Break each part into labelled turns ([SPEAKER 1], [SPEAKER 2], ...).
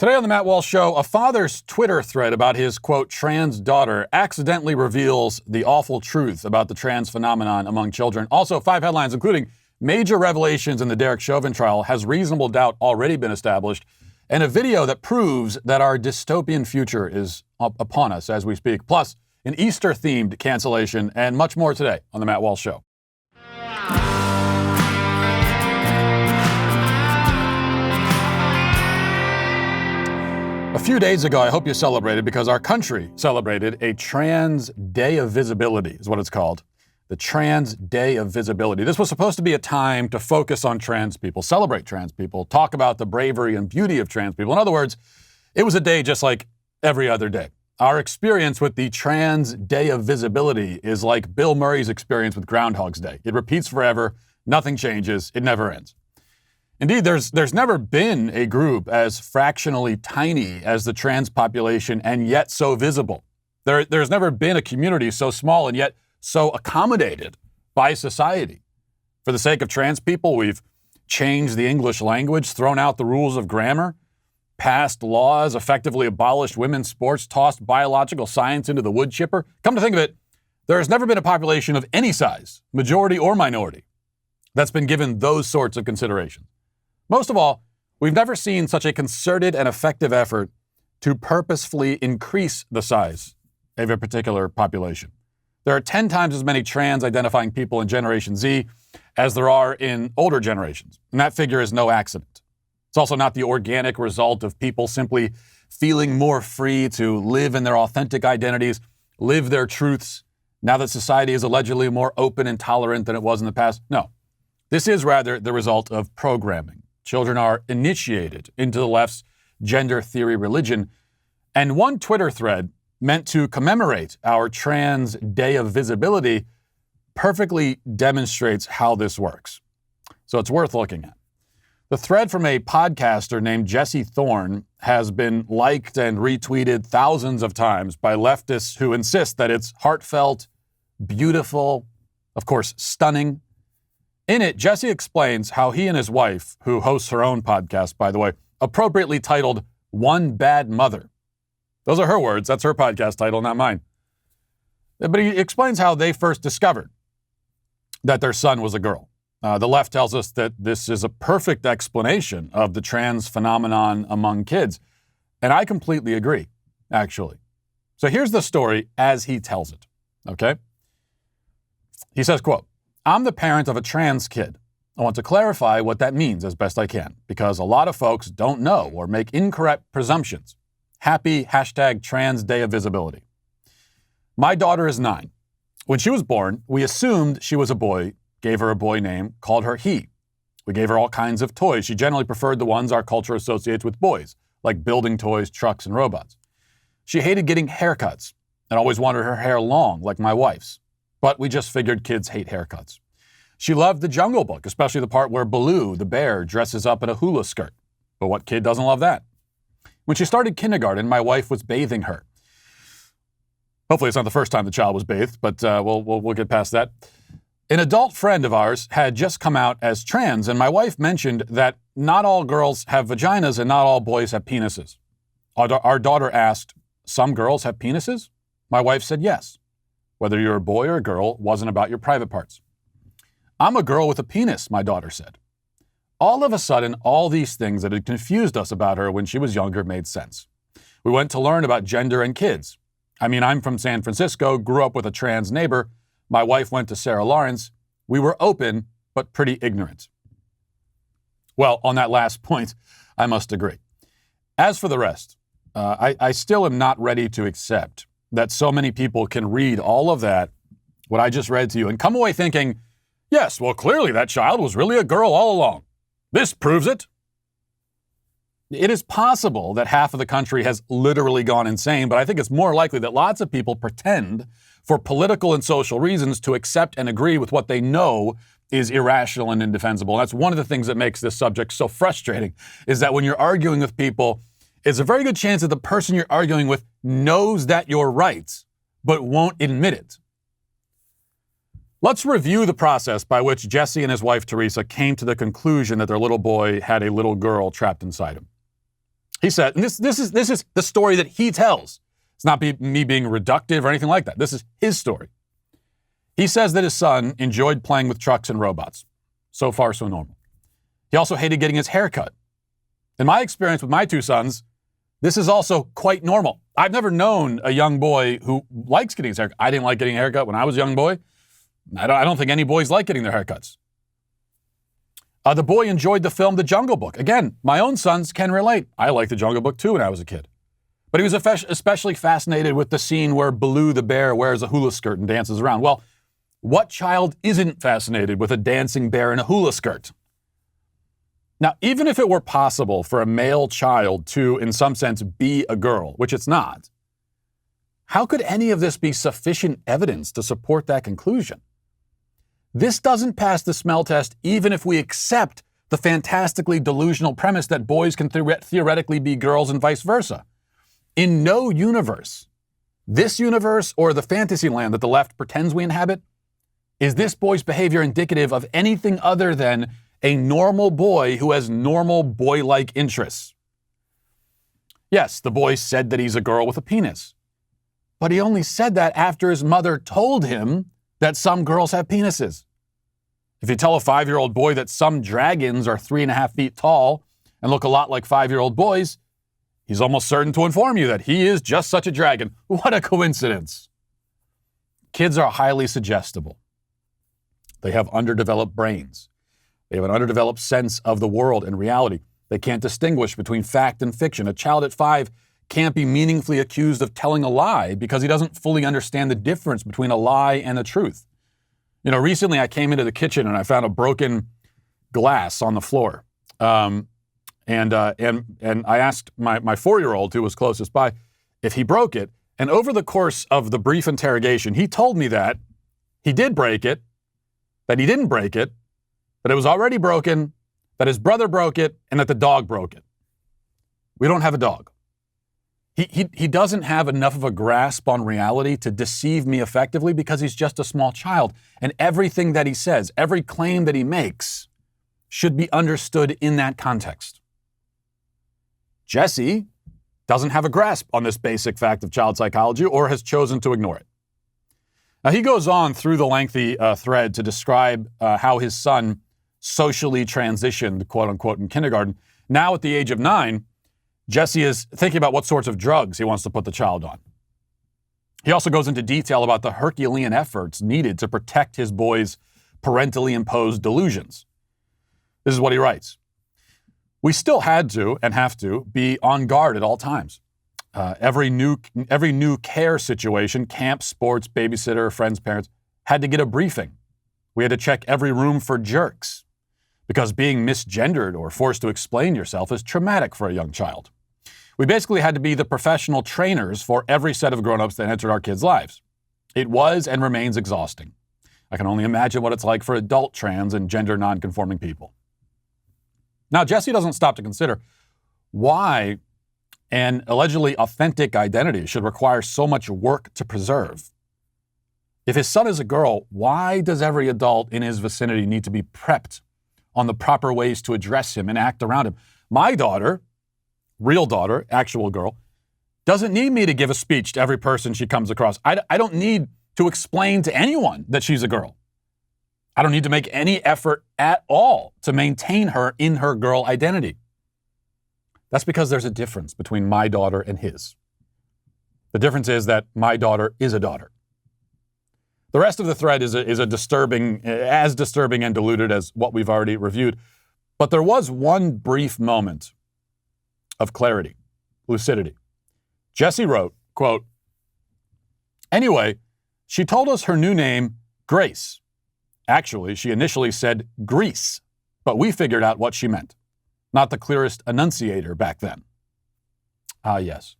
[SPEAKER 1] Today on the Matt Walsh Show, a father's Twitter thread about his, quote, trans daughter accidentally reveals the awful truth about the trans phenomenon among children. Also, 5 headlines, including major revelations in the Derek Chauvin trial, has reasonable doubt already been established, and a video that proves that our dystopian future is upon us as we speak. Plus, an Easter-themed cancellation and much more today on the Matt Walsh Show. A few days ago, I hope you celebrated because our country celebrated a Trans Day of Visibility, is what it's called. The Trans Day of Visibility. This was supposed to be a time to focus on trans people, celebrate trans people, talk about the bravery and beauty of trans people. In other words, it was a day just like every other day. Our experience with the Trans Day of Visibility is like Bill Murray's experience with Groundhog's Day. It repeats forever, nothing changes, it never ends. Indeed, there's never been a group as fractionally tiny as the trans population and yet so visible. There's never been a community so small and yet so accommodated by society. For the sake of trans people, we've changed the English language, thrown out the rules of grammar, passed laws, effectively abolished women's sports, tossed biological science into the wood chipper. Come to think of it, there has never been a population of any size, majority or minority, that's been given those sorts of considerations. Most of all, we've never seen such a concerted and effective effort to purposefully increase the size of a particular population. There are 10 times as many trans-identifying people in Generation Z as there are in older generations, and that figure is no accident. It's also not the organic result of people simply feeling more free to live in their authentic identities, live their truths, now that society is allegedly more open and tolerant than it was in the past. No, this is rather the result of programming. Children are initiated into the left's gender theory religion. And one Twitter thread meant to commemorate our Trans Day of Visibility perfectly demonstrates how this works. So it's worth looking at. The thread from a podcaster named Jesse Thorne has been liked and retweeted thousands of times by leftists who insist that it's heartfelt, beautiful, of course, stunning. In it, Jesse explains how he and his wife, who hosts her own podcast, by the way, appropriately titled One Bad Mother. Those are her words. That's her podcast title, not mine. But he explains how they first discovered that their son was a girl. The left tells us that this is a perfect explanation of the trans phenomenon among kids. And I completely agree, actually. So here's the story as he tells it, okay? He says, quote, I'm the parent of a trans kid. I want to clarify what that means as best I can, because a lot of folks don't know or make incorrect presumptions. Happy #Trans Day of Visibility. My daughter is 9. When she was born, we assumed she was a boy, gave her a boy name, called her he. We gave her all kinds of toys. She generally preferred the ones our culture associates with boys, like building toys, trucks, and robots. She hated getting haircuts and always wanted her hair long, like my wife's. But we just figured kids hate haircuts. She loved the Jungle Book, especially the part where Baloo, the bear, dresses up in a hula skirt. But what kid doesn't love that? When she started kindergarten, my wife was bathing her. Hopefully it's not the first time the child was bathed, but we'll get past that. An adult friend of ours had just come out as trans, and my wife mentioned that not all girls have vaginas and not all boys have penises. Our daughter asked, some girls have penises? My wife said yes. Whether you're a boy or a girl wasn't about your private parts. I'm a girl with a penis, my daughter said. All of a sudden, all these things that had confused us about her when she was younger made sense. We went to learn about gender and kids. I mean, I'm from San Francisco, grew up with a trans neighbor. My wife went to Sarah Lawrence. We were open, but pretty ignorant. Well, on that last point, I must agree. As for the rest, I still am not ready to accept that so many people can read all of that, what I just read to you, and come away thinking, yes, well, clearly that child was really a girl all along. This proves it. It is possible that half of the country has literally gone insane, but I think it's more likely that lots of people pretend for political and social reasons to accept and agree with what they know is irrational and indefensible. And that's one of the things that makes this subject so frustrating, is that when you're arguing with people, it's a very good chance that the person you're arguing with knows that you're right, but won't admit it. Let's review the process by which Jesse and his wife Teresa came to the conclusion that their little boy had a little girl trapped inside him. He said, and this is the story that he tells. It's not me being reductive or anything like that. This is his story. He says that his son enjoyed playing with trucks and robots. So far, so normal. He also hated getting his hair cut. In my experience with my two sons, this is also quite normal. I've never known a young boy who likes getting his haircut. I didn't like getting a haircut when I was a young boy. I don't think any boys like getting their haircuts. The boy enjoyed the film The Jungle Book. Again, my own sons can relate. I liked The Jungle Book too when I was a kid. But he was especially fascinated with the scene where Baloo the bear wears a hula skirt and dances around. Well, what child isn't fascinated with a dancing bear in a hula skirt? Now, even if it were possible for a male child to, in some sense, be a girl, which it's not, how could any of this be sufficient evidence to support that conclusion? This doesn't pass the smell test even if we accept the fantastically delusional premise that boys can theoretically be girls and vice versa. In no universe, this universe or the fantasy land that the left pretends we inhabit, is this boy's behavior indicative of anything other than a normal boy who has normal boy-like interests. Yes, the boy said that he's a girl with a penis, but he only said that after his mother told him that some girls have penises. If you tell a 5-year-old boy that some dragons are 3.5 feet tall and look a lot like 5-year-old boys, he's almost certain to inform you that he is just such a dragon. What a coincidence. Kids are highly suggestible. They have underdeveloped brains. They have an underdeveloped sense of the world and reality. They can't distinguish between fact and fiction. A child at 5 can't be meaningfully accused of telling a lie because he doesn't fully understand the difference between a lie and the truth. You know, recently I came into the kitchen and I found a broken glass on the floor. And I asked my 4-year-old, who was closest by, if he broke it. And over the course of the brief interrogation, he told me that he did break it, that he didn't break it, that it was already broken, that his brother broke it, and that the dog broke it. We don't have a dog. He doesn't have enough of a grasp on reality to deceive me effectively because he's just a small child. And everything that he says, every claim that he makes, should be understood in that context. Jesse doesn't have a grasp on this basic fact of child psychology or has chosen to ignore it. Now, he goes on through the lengthy thread to describe how his son socially transitioned, quote unquote, in kindergarten. Now, at the age of 9, Jesse is thinking about what sorts of drugs he wants to put the child on. He also goes into detail about the Herculean efforts needed to protect his boy's parentally imposed delusions. This is what he writes. We still had to and have to be on guard at all times. Every new care situation, camp, sports, babysitter, friends, parents, had to get a briefing. We had to check every room for jerks because being misgendered or forced to explain yourself is traumatic for a young child. We basically had to be the professional trainers for every set of grown-ups that entered our kids' lives. It was and remains exhausting. I can only imagine what it's like for adult trans and gender non-conforming people. Now, Jesse doesn't stop to consider why an allegedly authentic identity should require so much work to preserve. If his son is a girl, why does every adult in his vicinity need to be prepped on the proper ways to address him and act around him? My daughter, real daughter, actual girl, doesn't need me to give a speech to every person she comes across. I don't need to explain to anyone that she's a girl. I don't need to make any effort at all to maintain her in her girl identity. That's because there's a difference between my daughter and his. The difference is that my daughter is a daughter. The rest of the thread is as disturbing and diluted as what we've already reviewed. But there was one brief moment of clarity, lucidity. Jesse wrote, quote, "Anyway, she told us her new name, Grace. Actually, she initially said Grease, but we figured out what she meant. Not the clearest enunciator back then." Ah, yes.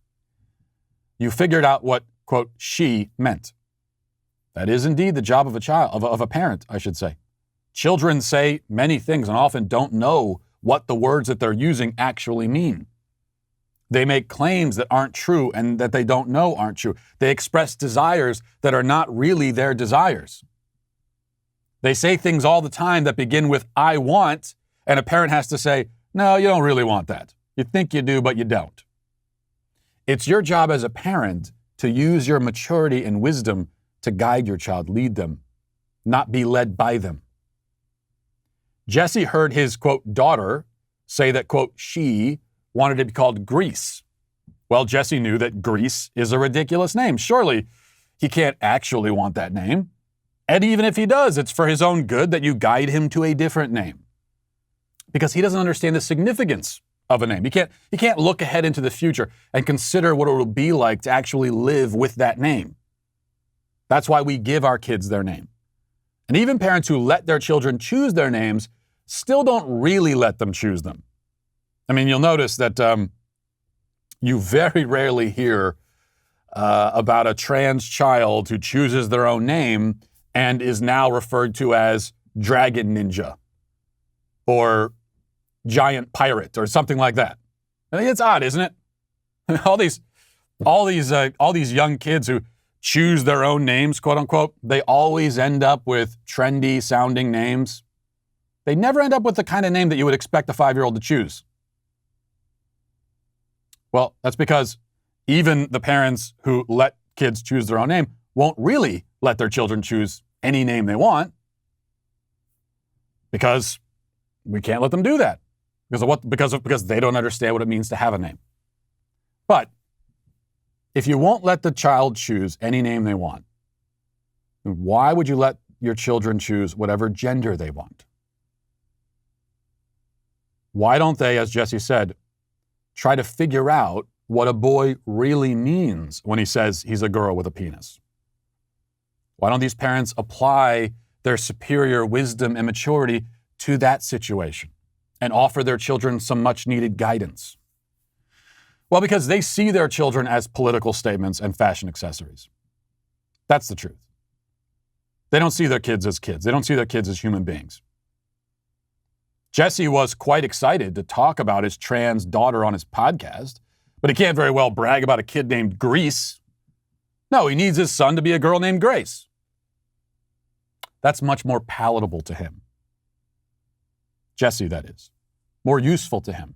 [SPEAKER 1] You figured out what, quote, she meant. That is indeed the job of a child, of a parent, I should say. Children say many things and often don't know what the words that they're using actually mean. They make claims that aren't true and that they don't know aren't true. They express desires that are not really their desires. They say things all the time that begin with, I want, and a parent has to say, no, you don't really want that. You think you do, but you don't. It's your job as a parent to use your maturity and wisdom to guide your child, lead them, not be led by them. Jesse heard his, quote, daughter say that, quote, she wanted to be called Grease. Well, Jesse knew that Grease is a ridiculous name. Surely he can't actually want that name. And even if he does, it's for his own good that you guide him to a different name. Because he doesn't understand the significance of a name. He can't look ahead into the future and consider what it will be like to actually live with that name. That's why we give our kids their name. And even parents who let their children choose their names still don't really let them choose them. I mean, you'll notice that you very rarely hear about a trans child who chooses their own name and is now referred to as Dragon Ninja or Giant Pirate or something like that. I mean, it's odd, isn't it? All these young kids who choose their own names, quote unquote, they always end up with trendy sounding names. They never end up with the kind of name that you would expect a 5-year-old to choose. Well, that's because even the parents who let kids choose their own name won't really let their children choose any name they want, because we can't let them do that. Because they don't understand what it means to have a name. But if you won't let the child choose any name they want, why would you let your children choose whatever gender they want? Why don't they, as Jesse said, try to figure out what a boy really means when he says he's a girl with a penis? Why don't these parents apply their superior wisdom and maturity to that situation and offer their children some much-needed guidance? Well, because they see their children as political statements and fashion accessories. That's the truth. They don't see their kids as kids. They don't see their kids as human beings. Jesse was quite excited to talk about his trans daughter on his podcast, but he can't very well brag about a kid named Grease. No, he needs his son to be a girl named Grace. That's much more palatable to him. Jesse, that is. More useful to him.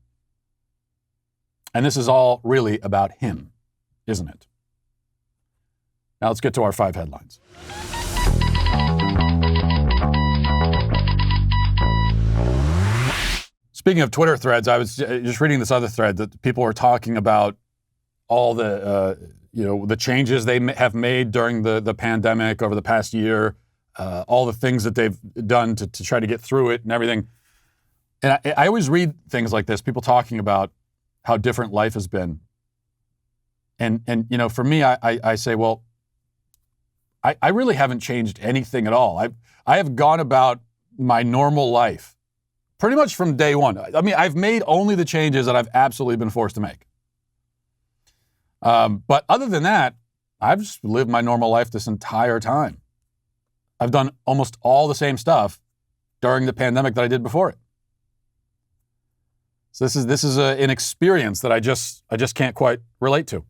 [SPEAKER 1] And this is all really about him, isn't it? Now let's get to our 5 headlines. Speaking of Twitter threads, I was just reading this other thread that people were talking about all the, the changes they have made during the pandemic over the past year, all the things that they've done to try to get through it and everything. And I always read things like this, people talking about how different life has been. And for me, I say, well, I really haven't changed anything at all. I have gone about my normal life pretty much from day one. I mean, I've made only the changes that I've absolutely been forced to make. But other than that, I've just lived my normal life this entire time. I've done almost all the same stuff during the pandemic that I did before it. So this is an experience that I just can't quite relate to.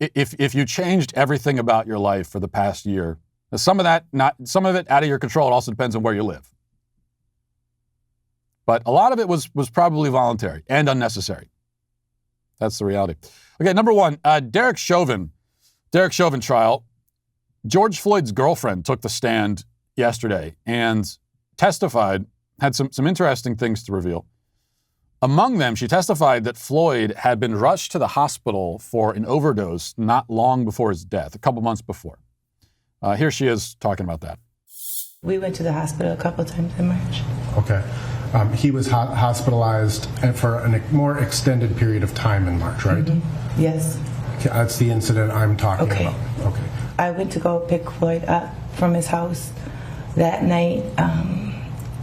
[SPEAKER 1] If you changed everything about your life for the past year, some of it out of your control. It also depends on where you live. But a lot of it was probably voluntary and unnecessary. That's the reality. Okay, number 1, Derek Chauvin trial. George Floyd's girlfriend took the stand yesterday and testified, had some interesting things to reveal. Among them, she testified that Floyd had been rushed to the hospital for an overdose not long before his death, a couple months before. Here she is talking about that.
[SPEAKER 2] We went to the hospital a couple times in March.
[SPEAKER 3] Okay. He was hospitalized for a more extended period of time in March, right?
[SPEAKER 2] Mm-hmm. Yes.
[SPEAKER 3] Okay, that's the incident I'm talking about. Okay.
[SPEAKER 2] I went to go pick Floyd up from his house that night.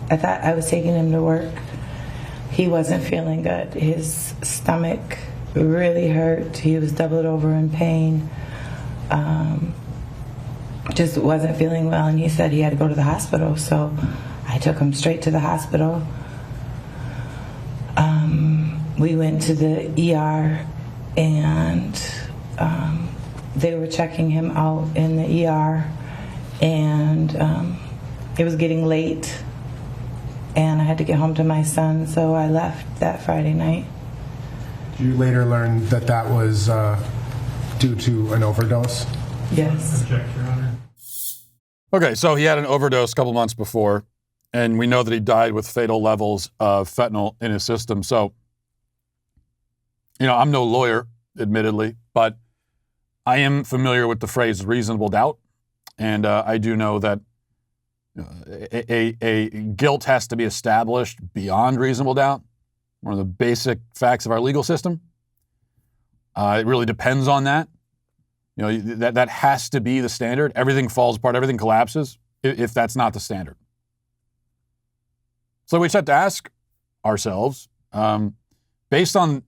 [SPEAKER 2] I thought I was taking him to work. He wasn't feeling good. His stomach really hurt. He was doubled over in pain. Just wasn't feeling well, and he said he had to go to the hospital. So I took him straight to the hospital. We went to the ER, and they were checking him out in the ER, and it was getting late. and I had to get home to my son, so I left that Friday night.
[SPEAKER 3] You later learned that that was due to an overdose?
[SPEAKER 2] Yes.
[SPEAKER 3] Object, Your Honor.
[SPEAKER 1] Okay, so he had an overdose a couple months before, and we know that he died with fatal levels of fentanyl in his system. So, I'm no lawyer, admittedly, but I am familiar with the phrase reasonable doubt, and I do know that a guilt has to be established beyond reasonable doubt. One of the basic facts of our legal system. It really depends on that. That has to be the standard. Everything falls apart, everything collapses if that's not the standard. So we just have to ask ourselves, based on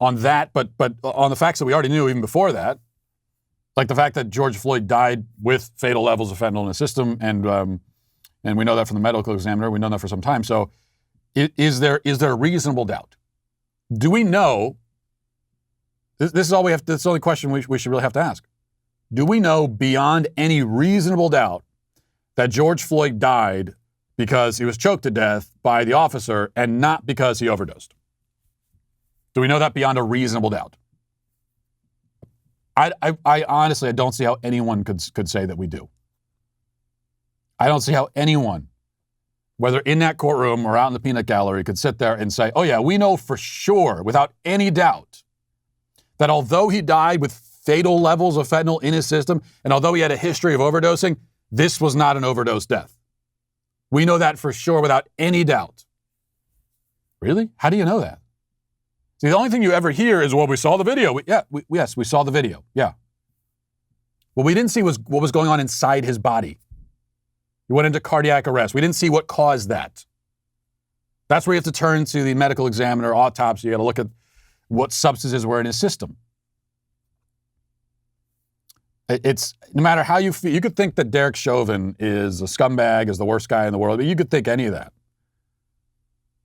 [SPEAKER 1] that, but on the facts that we already knew even before that, like the fact that George Floyd died with fatal levels of fentanyl in his system, and we know that from the medical examiner. We know that for some time. So is there a reasonable doubt? Do we know? This is all we have. That's the only question we should really have to ask. Do we know beyond any reasonable doubt that George Floyd died because he was choked to death by the officer and not because he overdosed? Do we know that beyond a reasonable doubt? I honestly, I don't see how anyone could say that we do. I don't see how anyone, whether in that courtroom or out in the peanut gallery, could sit there and say, oh yeah, we know for sure, without any doubt, that although he died with fatal levels of fentanyl in his system, and although he had a history of overdosing, this was not an overdose death. We know that for sure without any doubt. Really? How do you know that? See, the only thing you ever hear is, well, we saw the video. Yes, we saw the video. Yeah. What we didn't see was what was going on inside his body. He went into cardiac arrest. We didn't see what caused that. That's where you have to turn to the medical examiner, autopsy. You got to look at what substances were in his system. It's no matter how you feel. You could think that Derek Chauvin is a scumbag, is the worst guy in the world. You could think any of that.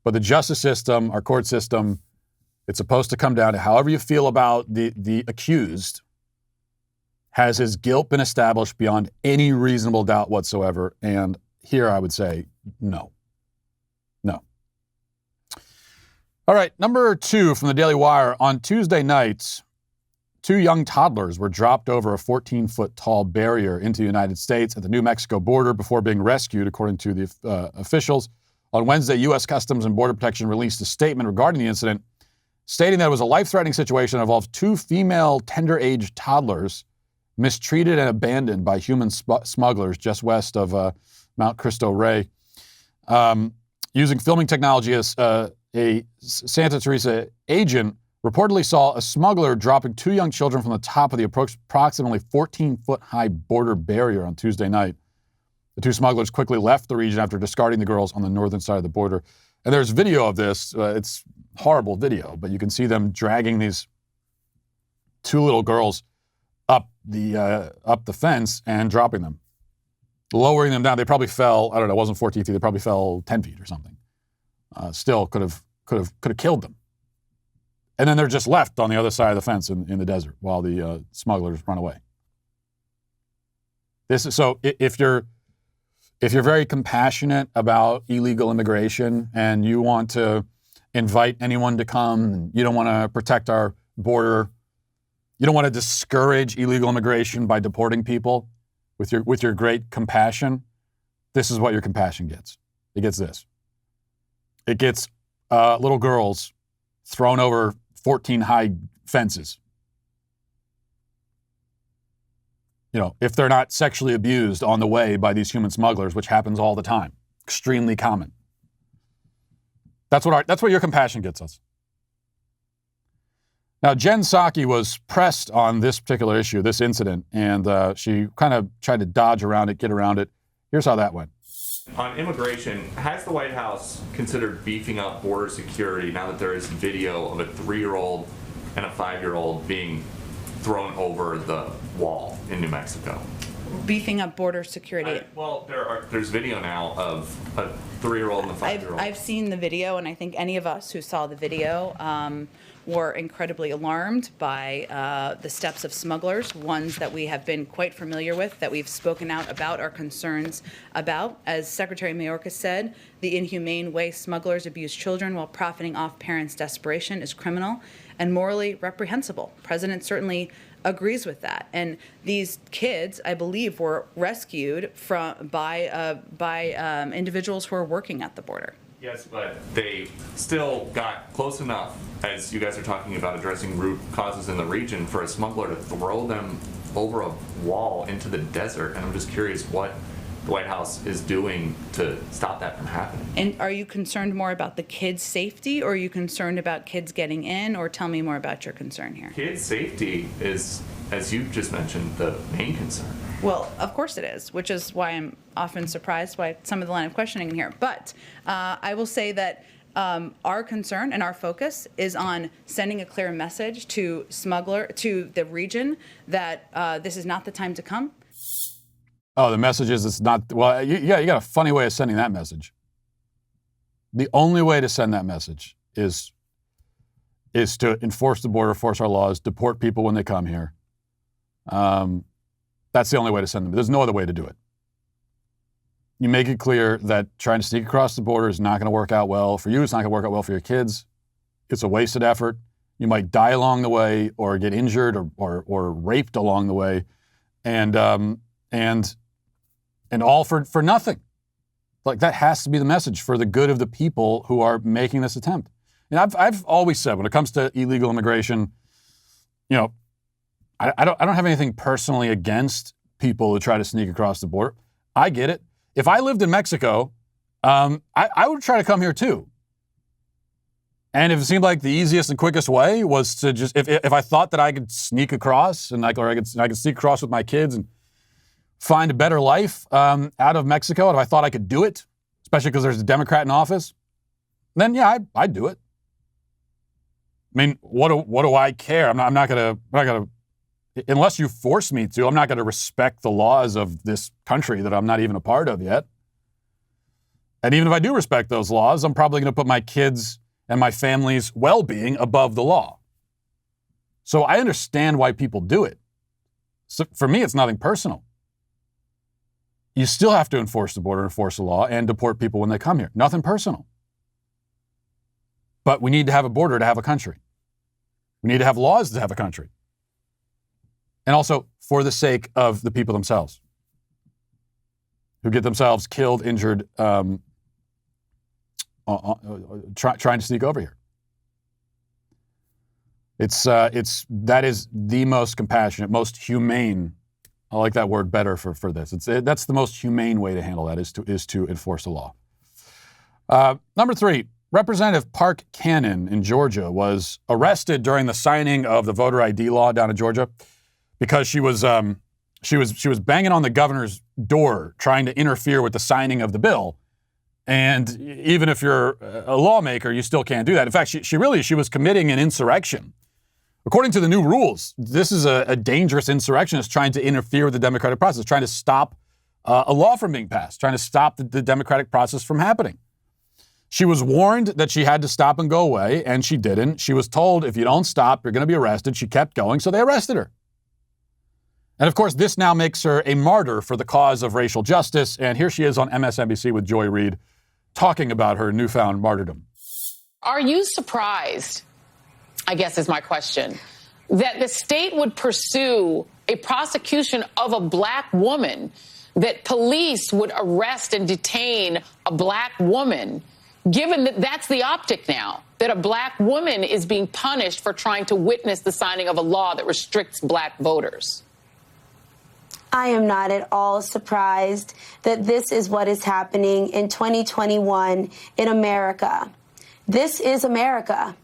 [SPEAKER 1] But the justice system, our court system, it's supposed to come down to however you feel about the accused. Has his guilt been established beyond any reasonable doubt whatsoever? And here I would say no. No. All right, number 2 from the Daily Wire. On Tuesday night, 2 young toddlers were dropped over a 14-foot tall barrier into the United States at the New Mexico border before being rescued, according to the officials. On Wednesday, U.S. Customs and Border Protection released a statement regarding the incident, stating that it was a life-threatening situation that involved 2 female tender-age toddlers mistreated and abandoned by human smugglers just west of Mount Cristo Rey. Using filming technology, as a Santa Teresa agent reportedly saw a smuggler dropping 2 young children from the top of the approximately 14-foot-high border barrier on Tuesday night. The 2 smugglers quickly left the region after discarding the girls on the northern side of the border. And there's video of this. It's horrible video, but you can see them dragging these 2 little girls up the fence and dropping them, lowering them down. They probably fell. I don't know. It wasn't 14 feet. They probably fell 10 feet or something. Still could have killed them. And then they're just left on the other side of the fence in the desert while the smugglers run away. This is so. If you're very compassionate about illegal immigration and you want to invite anyone to come, and you don't want to protect our border, you don't want to discourage illegal immigration by deporting people with your great compassion, this is what your compassion gets. It gets this. It gets little girls thrown over 14 high fences. If they're not sexually abused on the way by these human smugglers, which happens all the time, extremely common. That's what your compassion gets us. Now, Jen Psaki was pressed on this particular issue, this incident, and she kind of tried to dodge around it, get around it. Here's how that went.
[SPEAKER 4] On immigration, has the White House considered beefing up border security now that there is video of a 3-year-old and a 5-year-old being thrown over the wall in New Mexico?
[SPEAKER 5] Beefing up border security.
[SPEAKER 4] There's video now of a 3-year-old and a 5-year-old.
[SPEAKER 5] I've seen the video, and I think any of us who saw the video were incredibly alarmed by the steps of smugglers, ones that we have been quite familiar with, that we've spoken out about our concerns about. As Secretary Mayorkas said, the inhumane way smugglers abuse children while profiting off parents' desperation is criminal and morally reprehensible. The President certainly agrees with that. And these kids, I believe, were rescued by individuals who are working at the border.
[SPEAKER 4] Yes, but they still got close enough, as you guys are talking about addressing root causes in the region, for a smuggler to throw them over a wall into the desert. And I'm just curious what the White House is doing to stop that from happening.
[SPEAKER 5] And are you concerned more about the kids' safety, or are you concerned about kids getting in, or tell me more about your concern here?
[SPEAKER 4] Kids' safety is, as you just mentioned, the main concern.
[SPEAKER 5] Well, of course it is, which is why I'm often surprised by some of the line of questioning in here. But I will say that our concern and our focus is on sending a clear message to the region that this is not the time to come.
[SPEAKER 1] Oh, the message is it's not. Well, you got a funny way of sending that message. The only way to send that message is to enforce the border, force our laws, deport people when they come here. That's the only way to send them. There's no other way to do it. You make it clear that trying to sneak across the border is not going to work out well for you. It's not going to work out well for your kids. It's a wasted effort. You might die along the way, or get injured, or raped along the way, and all for nothing. Like, that has to be the message for the good of the people who are making this attempt. And I've always said, when it comes to illegal immigration, I don't have anything personally against people who try to sneak across the border. I get it. If I lived in Mexico, I would try to come here too. And if it seemed like the easiest and quickest way was to just, if I thought that I could sneak across I could sneak across with my kids and find a better life out of Mexico, and if I thought I could do it, especially because there's a Democrat in office, then yeah, I'd do it. I mean, what do I care? I'm not gonna, unless you force me to, I'm not gonna respect the laws of this country that I'm not even a part of yet. And even if I do respect those laws, I'm probably gonna put my kids and my family's well-being above the law. So I understand why people do it. So for me, it's nothing personal. You still have to enforce the border, enforce the law, and deport people when they come here. Nothing personal. But we need to have a border to have a country. We need to have laws to have a country. And also for the sake of the people themselves, who get themselves killed, injured, trying to sneak over here. That is the most compassionate, most humane. I like that word better for this. That's the most humane way to handle that, is to enforce the law. Number 3, Representative Park Cannon in Georgia was arrested during the signing of the voter ID law down in Georgia because she was banging on the governor's door trying to interfere with the signing of the bill. And even if you're a lawmaker, you still can't do that. In fact, she was committing an insurrection. According to the new rules, this is a dangerous insurrectionist trying to interfere with the democratic process, trying to stop a law from being passed, trying to stop the democratic process from happening. She was warned that she had to stop and go away, and she didn't. She was told, if you don't stop, you're going to be arrested. She kept going, so they arrested her. And of course, this now makes her a martyr for the cause of racial justice. And here she is on MSNBC with Joy Reid talking about her newfound martyrdom.
[SPEAKER 6] Are you surprised, I guess is my question, that the state would pursue a prosecution of a black woman, that police would arrest and detain a black woman, given that that's the optic now, that a black woman is being punished for trying to witness the signing of a law that restricts black voters?
[SPEAKER 7] I am not at all surprised that this is what is happening in 2021 in America. This is America.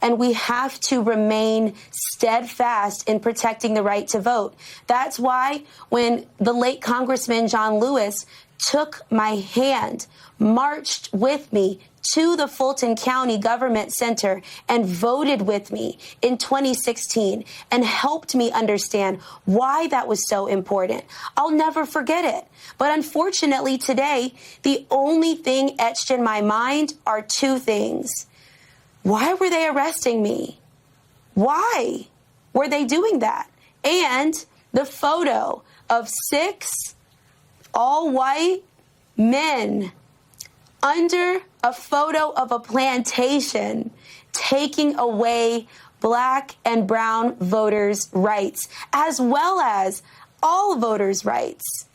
[SPEAKER 7] and we have to remain steadfast in protecting the right to vote. That's why when the late Congressman John Lewis took my hand, marched with me to the Fulton County Government Center and voted with me in 2016 and helped me understand why that was so important. I'll never forget it. But unfortunately today, the only thing etched in my mind are two things. Why were they arresting me? Why were they doing that? And the photo of 6 all-white men under a photo of a plantation taking away black and brown voters' rights, as well as all voters' rights.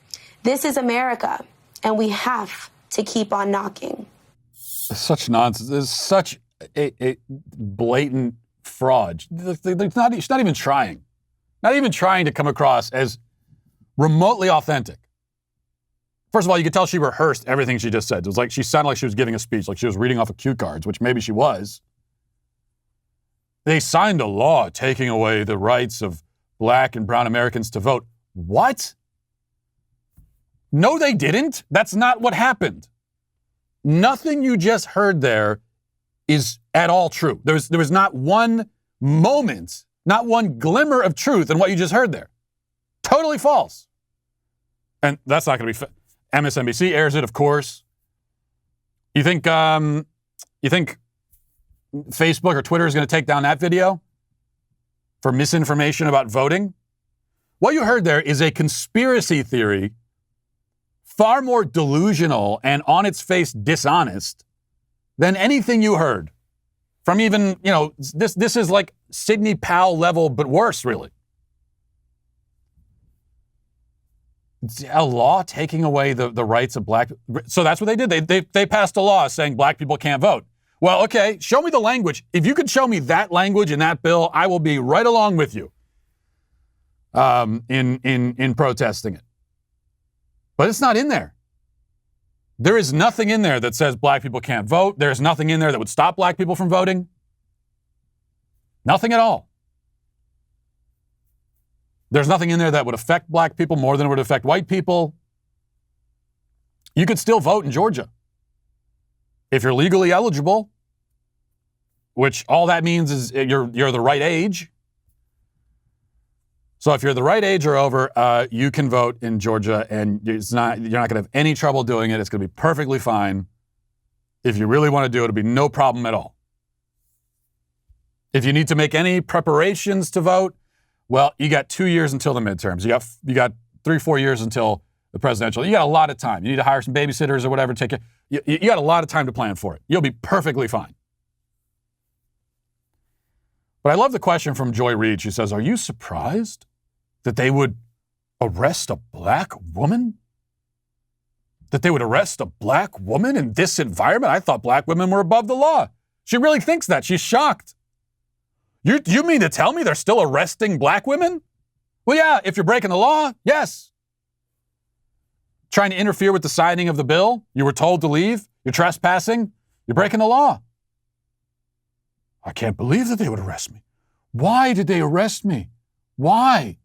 [SPEAKER 7] This is America, and we have to keep on knocking.
[SPEAKER 1] Such nonsense. It's such a blatant fraud. She's not even trying. Not even trying to come across as remotely authentic. First of all, you could tell she rehearsed everything she just said. It was like she sounded like she was giving a speech, like she was reading off of cue cards, which maybe she was. They signed a law taking away the rights of black and brown Americans to vote. What? No, they didn't. That's not what happened. Nothing you just heard there is at all true. There was not one moment, not one glimmer of truth in what you just heard there. Totally false. And that's not going to be MSNBC airs it, of course. You think Facebook or Twitter is going to take down that video for misinformation about voting? What you heard there is a conspiracy theory, far more delusional and on its face dishonest than anything you heard from even, this is like Sidney Powell level, but worse, really. A law taking away the rights of black. So that's what they did. They passed a law saying black people can't vote. Well, okay, show me the language. If you could show me that language in that bill, I will be right along with you in protesting it. But it's not in there. There is nothing in there that says black people can't vote. There's nothing in there that would stop black people from voting. Nothing at all. There's nothing in there that would affect black people more than it would affect white people. You could still vote in Georgia if you're legally eligible, which all that means is you're the right age. So if you're the right age or over, you can vote in Georgia, and you're not going to have any trouble doing it. It's going to be perfectly fine. If you really want to do it, it'll be no problem at all. If you need to make any preparations to vote, well, you got 2 years until the midterms. You got 3-4 years until the presidential. You got a lot of time. You need to hire some babysitters or whatever. You got a lot of time to plan for it. You'll be perfectly fine. But I love the question from Joy Reid. She says, "Are you surprised that they would arrest a black woman? That they would arrest a black woman in this environment? I thought black women were above the law." She really thinks that. She's shocked. You mean to tell me they're still arresting black women? Well, yeah, if you're breaking the law, yes. Trying to interfere with the signing of the bill, you were told to leave, you're trespassing, you're breaking the law. I can't believe that they would arrest me. Why did they arrest me? Why?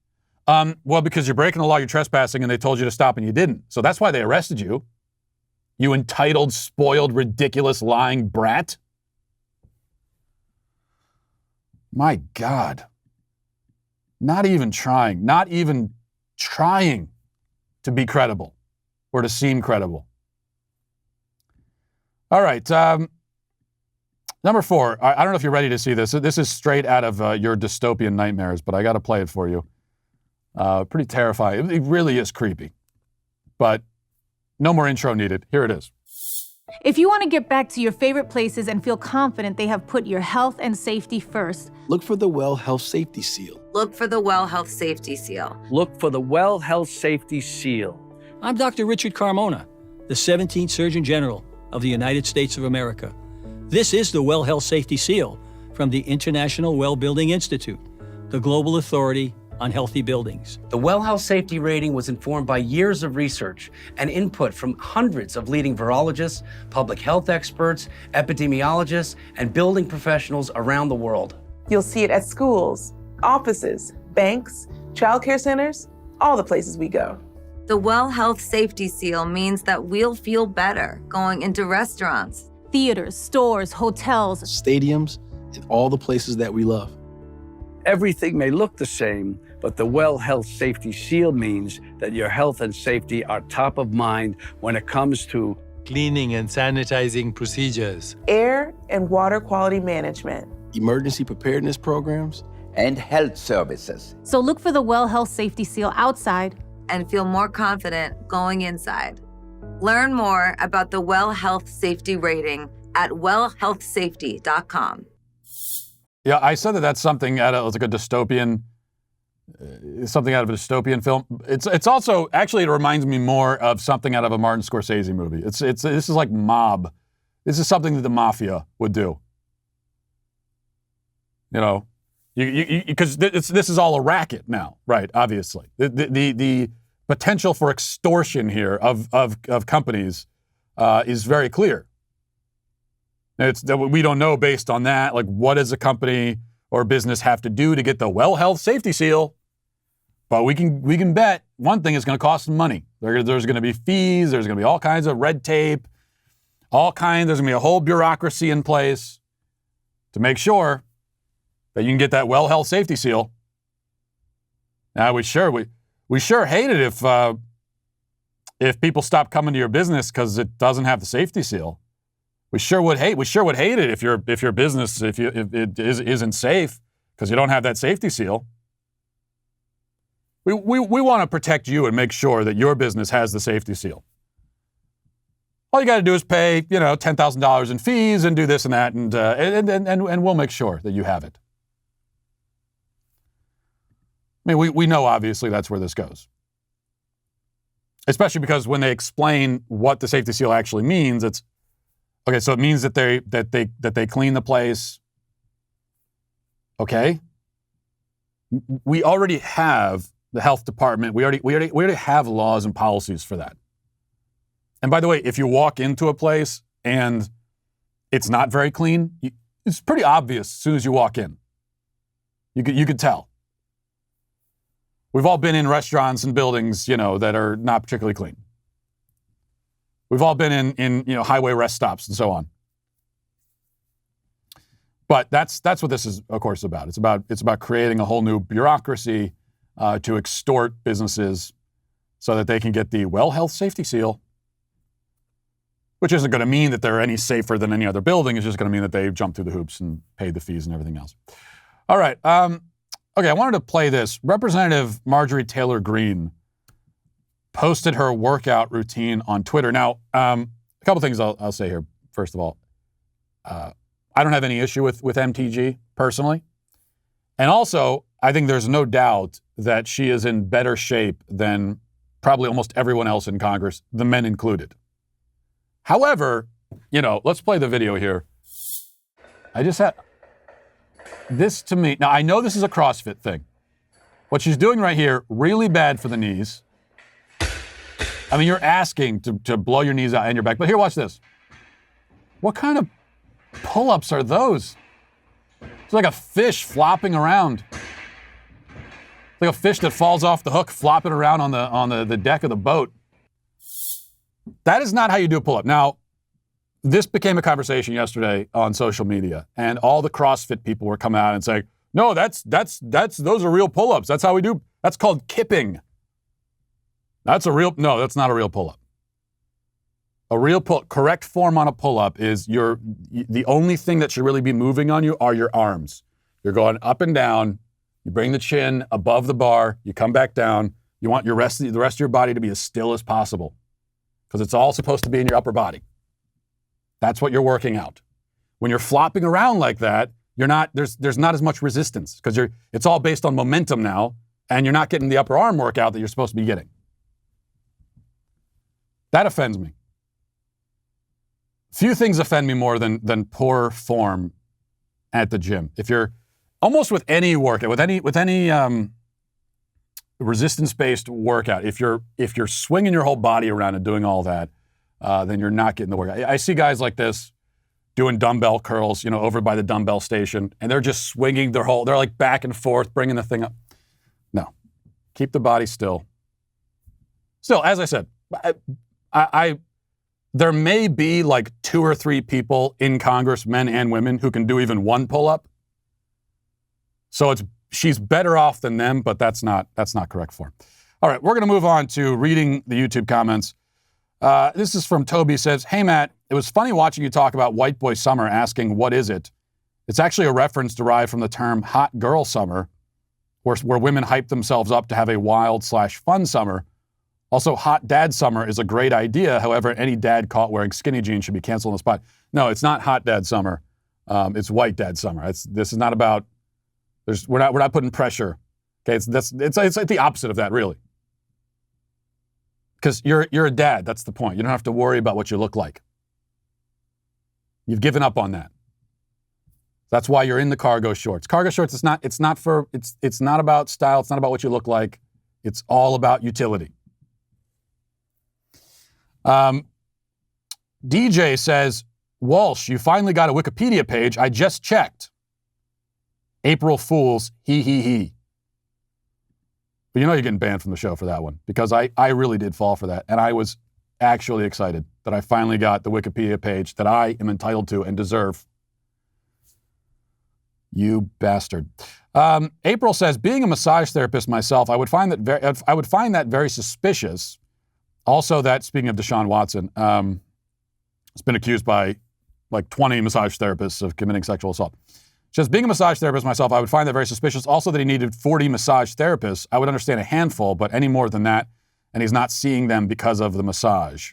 [SPEAKER 1] Well, because you're breaking the law, you're trespassing, and they told you to stop and you didn't. So that's why they arrested you. You entitled, spoiled, ridiculous, lying brat. My God. Not even trying to be credible or to seem credible. All right. Number 4. I don't know if you're ready to see this. This is straight out of your dystopian nightmares, but I got to play it for you. Pretty terrifying. It really is creepy. But no more intro needed. Here it is.
[SPEAKER 8] If you want to get back to your favorite places and feel confident they have put your health and safety first,
[SPEAKER 9] look for the Well Health Safety Seal.
[SPEAKER 10] Look for the Well Health Safety Seal.
[SPEAKER 11] Look for the Well Health Safety Seal. I'm Dr. Richard Carmona, the 17th Surgeon General of the United States of America. This is the Well Health Safety Seal from the International Well Building Institute, the global authority on healthy buildings.
[SPEAKER 12] The Well Health Safety Rating was informed by years of research and input from hundreds of leading virologists, public health experts, epidemiologists, and building professionals around the world.
[SPEAKER 13] You'll see it at schools, offices, banks, childcare centers, all the places we go.
[SPEAKER 10] The Well Health Safety Seal means that we'll feel better going into restaurants,
[SPEAKER 8] Theaters, stores, hotels,
[SPEAKER 9] stadiums, and all the places that we love.
[SPEAKER 14] Everything may look the same, but the Well Health Safety Seal means that your health and safety are top of mind when it comes to
[SPEAKER 15] cleaning and sanitizing procedures,
[SPEAKER 13] air and water quality management,
[SPEAKER 9] emergency preparedness programs,
[SPEAKER 16] and health services.
[SPEAKER 8] So look for the Well Health Safety Seal outside
[SPEAKER 10] and feel more confident going inside. Learn more about the Well Health Safety Rating at wellhealthsafety.com.
[SPEAKER 1] Yeah, I said that that's something out of like a dystopian, something out of a dystopian film. It's also actually it reminds me more of something out of a Martin Scorsese movie. This is like Mob. This is something that the mafia would do. You know, because this is all a racket now, right? Obviously, the potential for extortion here of companies is very clear. It's that we don't know based on that, like what does a company or business have to do to get the Well Health Safety Seal? But we can bet one thing is going to cost them money. There's going to be fees. There's going to be all kinds of red tape, there's going to be a whole bureaucracy in place to make sure that you can get that Well Health Safety Seal. Now we sure hate it if people stop coming to your business because it doesn't have the safety seal. We sure would hate it if your business if it isn't safe because you don't have that safety seal. We want to protect you and make sure that your business has the safety seal. All you got to do is pay, $10,000 in fees and do this and that, and we'll make sure that you have it. I mean, we know obviously that's where this goes. Especially because when they explain what the safety seal actually means, it's okay. So it means that they clean the place. Okay. We already have the health department. We already have laws and policies for that. And by the way, if you walk into a place and it's not very clean, it's pretty obvious as soon as you walk in. You could tell. We've all been in restaurants and buildings, that are not particularly clean. We've all been in highway rest stops and so on. But that's what this is, of course, about. It's about creating a whole new bureaucracy to extort businesses so that they can get the Well Health Safety Seal, which isn't going to mean that they're any safer than any other building. It's just going to mean that they jumped through the hoops and paid the fees and everything else. All right. Okay, I wanted to play this. Representative Marjorie Taylor Greene posted her workout routine on Twitter. Now, a couple things I'll say here. First of all, I don't have any issue with MTG personally. And also, I think there's no doubt that she is in better shape than probably almost everyone else in Congress, the men included. However, let's play the video here. I just had this to me. Now, I know this is a CrossFit thing. What she's doing right here, really bad for the knees. I mean, you're asking to blow your knees out and your back. But here, watch this. What kind of pull-ups are those? It's like a fish flopping around. It's like a fish that falls off the hook, flopping around on the deck of the boat. That is not how you do a pull-up. Now, this became a conversation yesterday on social media, and all the CrossFit people were coming out and saying, "No, those are real pull-ups. That's how we do. That's called kipping. That's not a real pull-up. A real correct form on a pull-up is the only thing that should really be moving on you are your arms. You're going up and down. You bring the chin above the bar. You come back down. You want the rest of your body to be as still as possible because it's all supposed to be in your upper body. That's what you're working out. When you're flopping around like that, there's not as much resistance because it's all based on momentum now, and you're not getting the upper arm workout that you're supposed to be getting. That offends me. Few things offend me more than poor form at the gym. If you're almost with any workout, with any resistance-based workout, if you're swinging your whole body around and doing all that, then you're not getting the workout. I see guys like this doing dumbbell curls, over by the dumbbell station, and they're just swinging they're like back and forth, bringing the thing up. No, keep the body still. Still, as I said, there may be like 2 or 3 people in Congress, men and women, who can do even one pull-up. So she's better off than them, but that's not correct form. All right, we're going to move on to reading the YouTube comments. This is from Toby. Says, "Hey Matt, it was funny watching you talk about white boy summer, asking what is it? It's actually a reference derived from the term hot girl summer, where women hype themselves up to have a wild/fun summer. Also, hot dad summer is a great idea. However, any dad caught wearing skinny jeans should be canceled on the spot." No, it's not hot dad summer. It's white dad summer. This is not about. We're not putting pressure. Okay, it's like the opposite of that, really. Because you're a dad. That's the point. You don't have to worry about what you look like. You've given up on that. That's why you're in the cargo shorts. Cargo shorts. It's not about style. It's not about what you look like. It's all about utility. DJ says, "Walsh, you finally got a Wikipedia page. I just checked. April Fools, he. But you're getting banned from the show for that one, because I really did fall for that. And I was actually excited that I finally got the Wikipedia page that I am entitled to and deserve. You bastard." April says, "Being a massage therapist myself, I would find that very suspicious. Also that," speaking of Deshaun Watson, has been accused by like 20 massage therapists of committing sexual assault. She says, "Being a massage therapist myself, I would find that very suspicious. Also that he needed 40 massage therapists. I would understand a handful, but any more than that, and he's not seeing them because of the massage.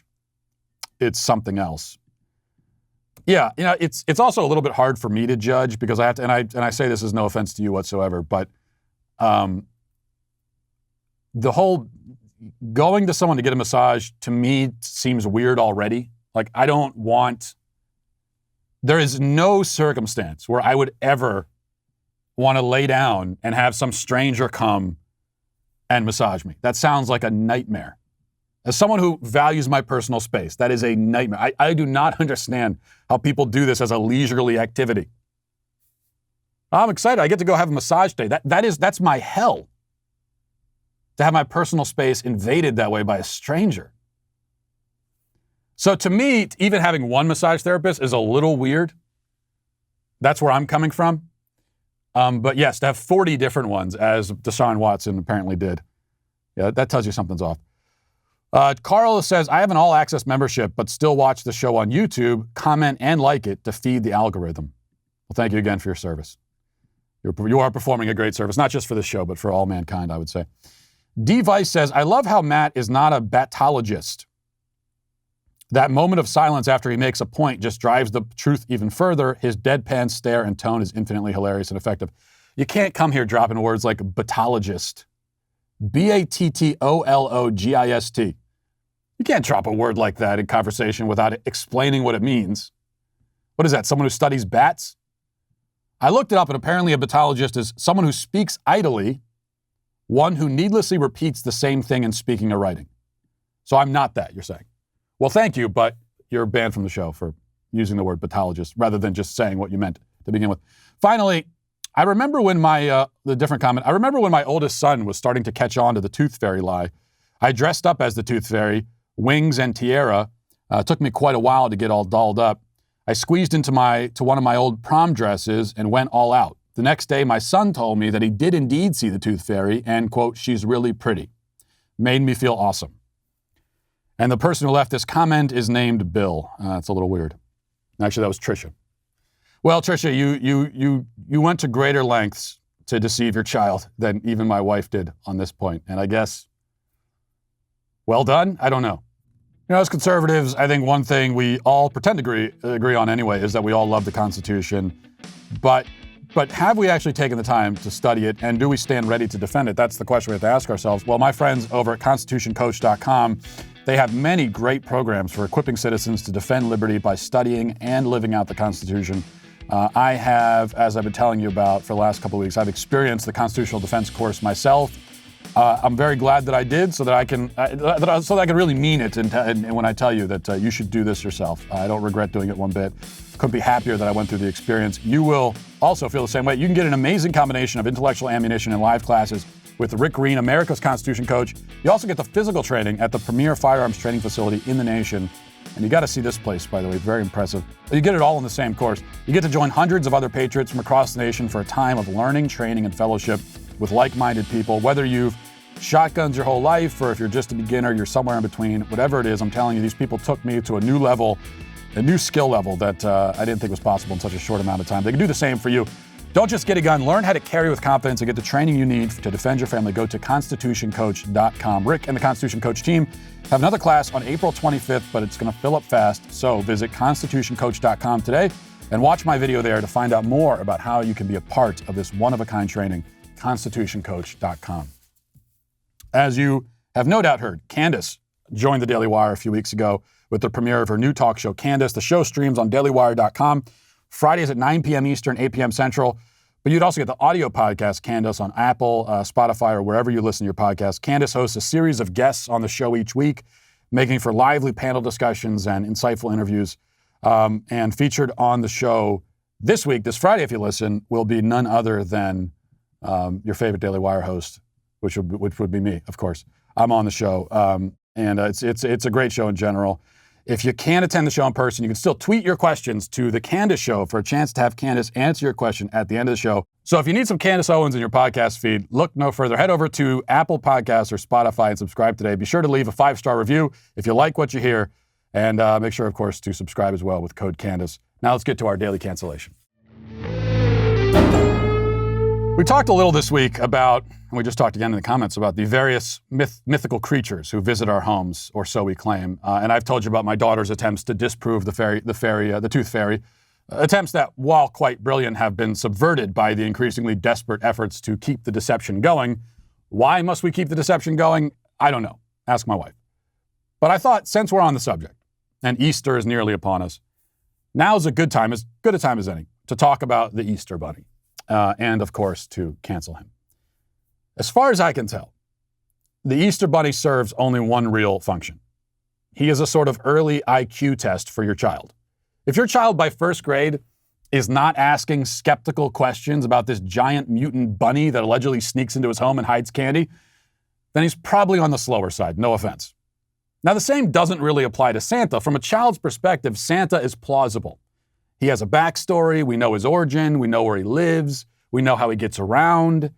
[SPEAKER 1] It's something else." Yeah, it's also a little bit hard for me to judge, because I have to, and I say this is no offense to you whatsoever, but the whole going to someone to get a massage to me seems weird already. Like, there is no circumstance where I would ever want to lay down and have some stranger come and massage me. That sounds like a nightmare. As someone who values my personal space, that is a nightmare. I do not understand how people do this as a leisurely activity. I'm excited. I get to go have a massage day. That's my hell. To have my personal space invaded that way by a stranger. So to me, even having one massage therapist is a little weird. That's where I'm coming from. But yes, to have 40 different ones, as Deshaun Watson apparently did, yeah, that tells you something's off. Carl says, "I have an all-access membership, but still watch the show on YouTube, comment, and like it to feed the algorithm." Well, thank you again for your service. You are performing a great service, not just for this show, but for all mankind, I would say. D-Vice says, "I love how Matt is not a batologist. That moment of silence after he makes a point just drives the truth even further. His deadpan stare and tone is infinitely hilarious and effective." You can't come here dropping words like batologist. Battologist. You can't drop a word like that in conversation without explaining what it means. What is that, someone who studies bats? I looked it up, and apparently a batologist is someone who speaks idly, one who needlessly repeats the same thing in speaking or writing. So I'm not that, you're saying. Well, thank you, but you're banned from the show for using the word batologist rather than just saying what you meant to begin with. Finally, I remember when I remember when my oldest son was starting to catch on to the tooth fairy lie. I dressed up as the tooth fairy, wings and tiara. It took me quite a while to get all dolled up. I squeezed into one of my old prom dresses and went all out. The next day, my son told me that he did indeed see the tooth fairy and, quote, "she's really pretty." Made me feel awesome. And the person who left this comment is named Bill. It's a little weird. Actually, that was Trisha. Well, Trisha, you went to greater lengths to deceive your child than even my wife did on this point. And I guess, well done? I don't know. As conservatives, I think one thing we all pretend to agree on anyway is that we all love the Constitution. But have we actually taken the time to study it, and do we stand ready to defend it? That's the question we have to ask ourselves. Well, my friends over at constitutioncoach.com, they have many great programs for equipping citizens to defend liberty by studying and living out the Constitution. I have, as I've been telling you about for the last couple of weeks, I've experienced the constitutional defense course myself. I'm very glad that I did, so that I can really mean it, and when I tell you that you should do this yourself. I don't regret doing it one bit. Couldn't be happier that I went through the experience. You will also feel the same way. You can get an amazing combination of intellectual ammunition and live classes with Rick Green, America's Constitution coach. You also get the physical training at the premier firearms training facility in the nation. And you got to see this place, by the way. Very impressive. You get it all in the same course. You get to join hundreds of other patriots from across the nation for a time of learning, training, and fellowship with like-minded people. Whether you've shotguns your whole life or if you're just a beginner, you're somewhere in between, whatever it is, I'm telling you, these people took me to a new level, a new skill level that I didn't think was possible in such a short amount of time. They can do the same for you. Don't just get a gun. Learn how to carry with confidence and get the training you need to defend your family. Go to constitutioncoach.com. Rick and the Constitution Coach team have another class on April 25th, but it's going to fill up fast. So visit constitutioncoach.com today and watch my video there to find out more about how you can be a part of this one-of-a-kind training, constitutioncoach.com. As you have no doubt heard, Candace joined the Daily Wire a few weeks ago with the premiere of her new talk show, Candace. The show streams on dailywire.com. Fridays at 9 p.m. Eastern, 8 p.m. Central. But you'd also get the audio podcast, Candace, on Apple, Spotify, or wherever you listen to your podcast. Candace hosts a series of guests on the show each week, making for lively panel discussions and insightful interviews. And featured on the show this week, this Friday, if you listen, will be none other than your favorite Daily Wire host, which would be me, of course. I'm on the show, and it's a great show in general. If you can't attend the show in person, you can still tweet your questions to The Candace Show for a chance to have Candace answer your question at the end of the show. So if you need some Candace Owens in your podcast feed, look no further. Head over to Apple Podcasts or Spotify and subscribe today. Be sure to leave a 5-star review if you like what you hear. And make sure, of course, to subscribe as well with code Candace. Now let's get to our daily cancellation. We talked a little this week about, and we just talked again in the comments, about the various mythical creatures who visit our homes, or so we claim. And I've told you about my daughter's attempts to disprove the tooth fairy. Attempts that, while quite brilliant, have been subverted by the increasingly desperate efforts to keep the deception going. Why must we keep the deception going? I don't know. Ask my wife. But I thought, since we're on the subject, and Easter is nearly upon us, now's a good time, as good a time as any, to talk about the Easter Bunny. And, of course, to cancel him. As far as I can tell, the Easter Bunny serves only one real function. He is a sort of early IQ test for your child. If your child by first grade is not asking skeptical questions about this giant mutant bunny that allegedly sneaks into his home and hides candy, then he's probably on the slower side, no offense. Now, the same doesn't really apply to Santa. From a child's perspective, Santa is plausible. He has a backstory, we know his origin, we know where he lives, we know how he gets around.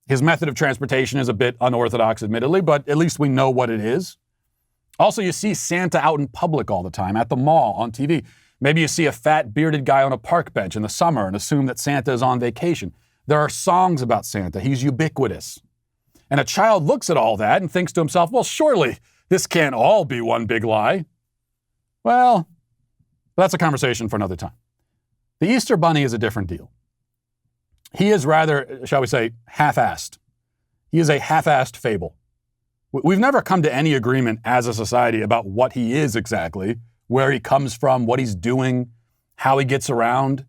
[SPEAKER 1] His method of transportation is a bit unorthodox, admittedly, but at least we know what it is. Also, you see Santa out in public all the time, at the mall, on TV. Maybe you see a fat, bearded guy on a park bench in the summer and assume that Santa is on vacation. There are songs about Santa. He's ubiquitous. And a child looks at all that and thinks to himself, well, surely this can't all be one big lie. Well, that's a conversation for another time. The Easter Bunny is a different deal. He is rather, shall we say, half-assed. He is a half-assed fable. We've never come to any agreement as a society about what he is exactly, where he comes from, what he's doing, how he gets around.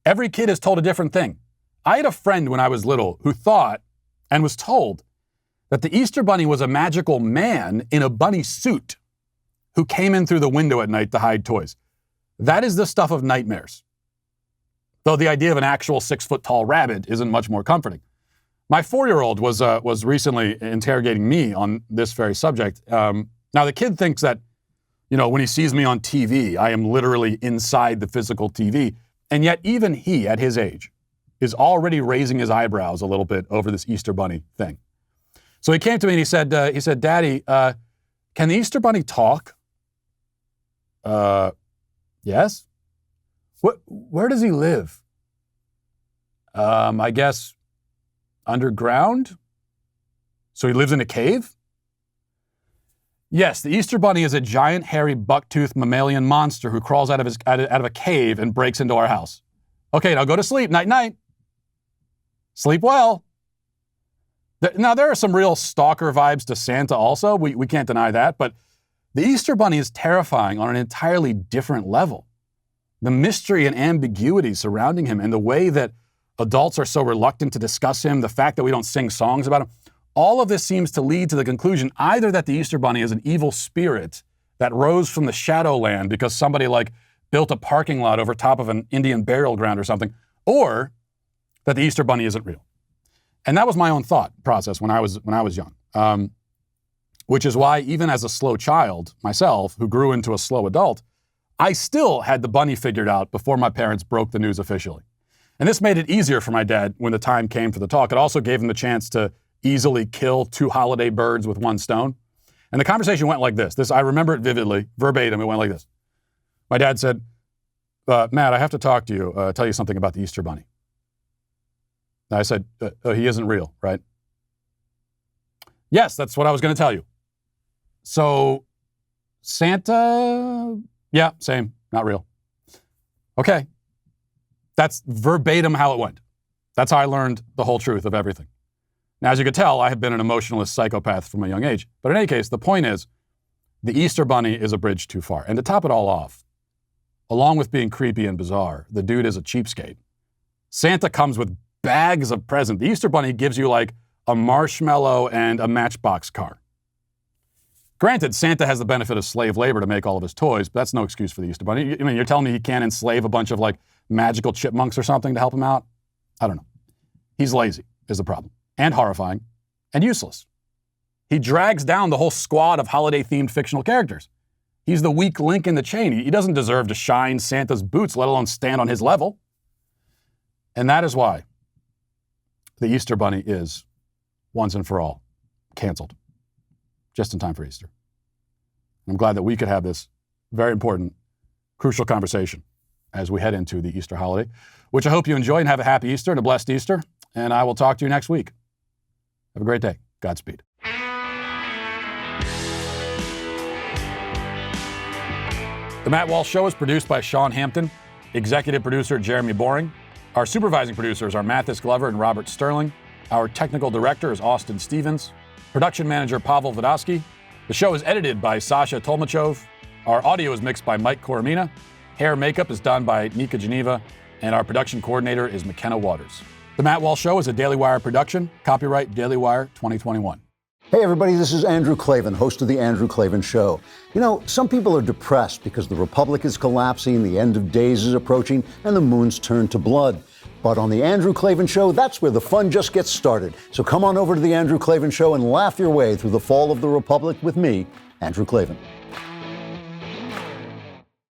[SPEAKER 1] Every kid is told a different thing. I had a friend when I was little who thought and was told that the Easter Bunny was a magical man in a bunny suit who came in through the window at night to hide toys. That is the stuff of nightmares. Though the idea of an actual 6-foot-tall rabbit isn't much more comforting. My 4-year-old was recently interrogating me on this very subject. Now, the kid thinks that, when he sees me on TV, I am literally inside the physical TV. And yet, even he, at his age, is already raising his eyebrows a little bit over this Easter Bunny thing. So he came to me and he said, Daddy, can the Easter Bunny talk? Yes. Where does he live? I guess underground? So he lives in a cave? Yes, the Easter Bunny is a giant, hairy, buck-toothed mammalian monster who crawls out of a cave and breaks into our house. Okay, now go to sleep. Night-night. Sleep well. Now, there are some real stalker vibes to Santa also. We can't deny that, but the Easter Bunny is terrifying on an entirely different level. The mystery and ambiguity surrounding him and the way that adults are so reluctant to discuss him, the fact that we don't sing songs about him, All of this seems to lead to the conclusion either that the Easter Bunny is an evil spirit that rose from the Shadowland because somebody built a parking lot over top of an Indian burial ground or something, or that the Easter Bunny isn't real. And that was my own thought process when I was young. Which is why even as a slow child myself, who grew into a slow adult, I still had the bunny figured out before my parents broke the news officially. And this made it easier for my dad when the time came for the talk. It also gave him the chance to easily kill 2 holiday birds with 1 stone. And the conversation went like this. I remember it vividly, verbatim. It went like this. My dad said, Matt, I have to talk to you, tell you something about the Easter Bunny. And I said, he isn't real, right? Yes, that's what I was going to tell you. So, Santa, yeah, same, not real. Okay. That's verbatim how it went. That's how I learned the whole truth of everything. Now, as you could tell, I have been an emotionalist psychopath from a young age. But in any case, the point is, the Easter Bunny is a bridge too far. And to top it all off, along with being creepy and bizarre, the dude is a cheapskate. Santa comes with bags of presents. The Easter Bunny gives you a marshmallow and a Matchbox car. Granted, Santa has the benefit of slave labor to make all of his toys, but that's no excuse for the Easter Bunny. I mean, you're telling me he can't enslave a bunch of magical chipmunks or something to help him out? I don't know. He's lazy is the problem, and horrifying, and useless. He drags down the whole squad of holiday-themed fictional characters. He's the weak link in the chain. He doesn't deserve to shine Santa's boots, let alone stand on his level. And that is why the Easter Bunny is, once and for all, canceled. Just in time for Easter. I'm glad that we could have this very important, crucial conversation as we head into the Easter holiday, which I hope you enjoy and have a happy Easter and a blessed Easter. And I will talk to you next week. Have a great day. Godspeed. The Matt Walsh Show is produced by Sean Hampton, executive producer Jeremy Boring. Our supervising producers are Mathis Glover and Robert Sterling. Our technical director is Austin Stevens. Production manager Pavel Vodosky. The show is edited by Sasha Tolmachov. Our audio is mixed by Mike Coromina. Hair makeup is done by Nika Geneva. And our production coordinator is McKenna Waters. The Matt Walsh Show is a Daily Wire production. Copyright Daily Wire 2021.
[SPEAKER 17] Hey everybody, this is Andrew Klavan, host of The Andrew Klavan Show. You know, some people are depressed because the Republic is collapsing, the end of days is approaching, and the moon's turned to blood. But on The Andrew Klavan Show, that's where the fun just gets started. So come on over to The Andrew Klavan Show and laugh your way through the fall of the Republic with me, Andrew Klavan.